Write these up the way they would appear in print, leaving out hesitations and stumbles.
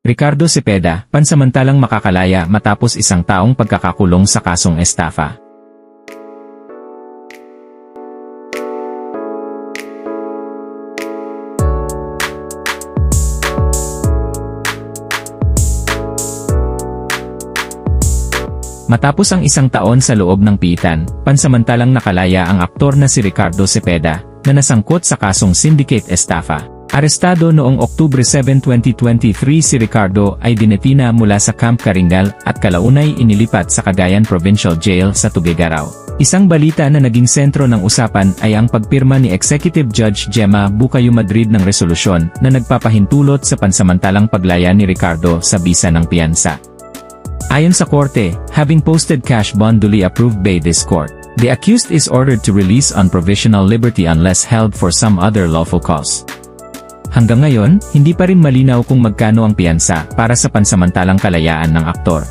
Ricardo Cepeda, pansamantalang makakalaya matapos isang taong pagkakakulong sa kasong estafa. Matapos ang isang taon sa loob ng piitan, pansamantalang nakalaya ang aktor na si Ricardo Cepeda, na nasangkot sa kasong syndicate estafa. Arestado noong Oktubre 7, 2023 si Ricardo ay dinetina mula sa Camp Karingal at kalaunay inilipat sa Cagayan Provincial Jail sa Tuguegarao. Isang balita na naging sentro ng usapan ay ang pagpirma ni Executive Judge Gemma Bukayo Madrid ng resolusyon na nagpapahintulot sa pansamantalang paglaya ni Ricardo sa bisa ng piyansa. Ayon sa korte, having posted cash bond duly approved by this court, the accused is ordered to release on provisional liberty unless held for some other lawful cause. Hanggang ngayon, hindi pa rin malinaw kung magkano ang piyansa para sa pansamantalang kalayaan ng aktor.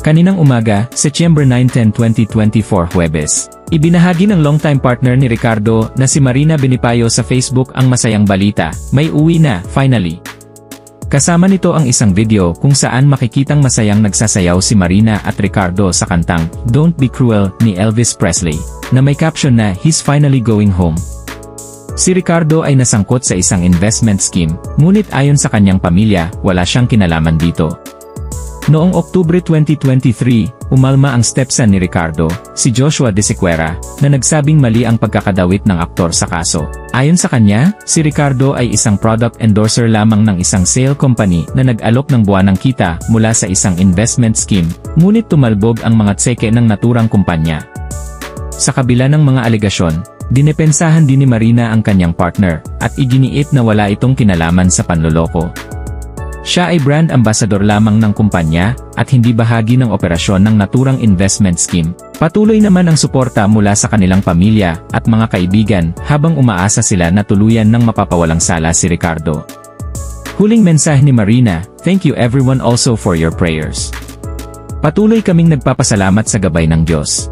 Kaninang umaga, September 9, 2024 Huwebes, ibinahagi ng longtime partner ni Ricardo na si Marina Benipayo sa Facebook ang masayang balita, may uwi na, finally. Kasama nito ang isang video kung saan makikitang masayang nagsasayaw si Marina at Ricardo sa kantang Don't Be Cruel ni Elvis Presley, na may caption na He's finally going home. Si Ricardo ay nasangkot sa isang investment scheme, ngunit ayon sa kanyang pamilya, wala siyang kinalaman dito. Noong Oktubre 2023, umalma ang stepson ni Ricardo, si Joshua De Sequera, na nagsabing mali ang pagkakadawit ng aktor sa kaso. Ayon sa kanya, si Ricardo ay isang product endorser lamang ng isang sale company na nag-alok ng buwanang kita mula sa isang investment scheme, ngunit tumalbog ang mga tseke ng naturang kumpanya. Sa kabila ng mga alegasyon, dinepensahan din ni Marina ang kanyang partner, at iginiit na wala itong kinalaman sa panloloko. Siya ay brand ambassador lamang ng kumpanya, at hindi bahagi ng operasyon ng naturang investment scheme. Patuloy naman ang suporta mula sa kanilang pamilya, at mga kaibigan, habang umaasa sila na tuluyan ng mapapawalang sala si Ricardo. Huling mensahe ni Marina, thank you everyone also for your prayers. Patuloy kaming nagpapasalamat sa gabay ng Diyos.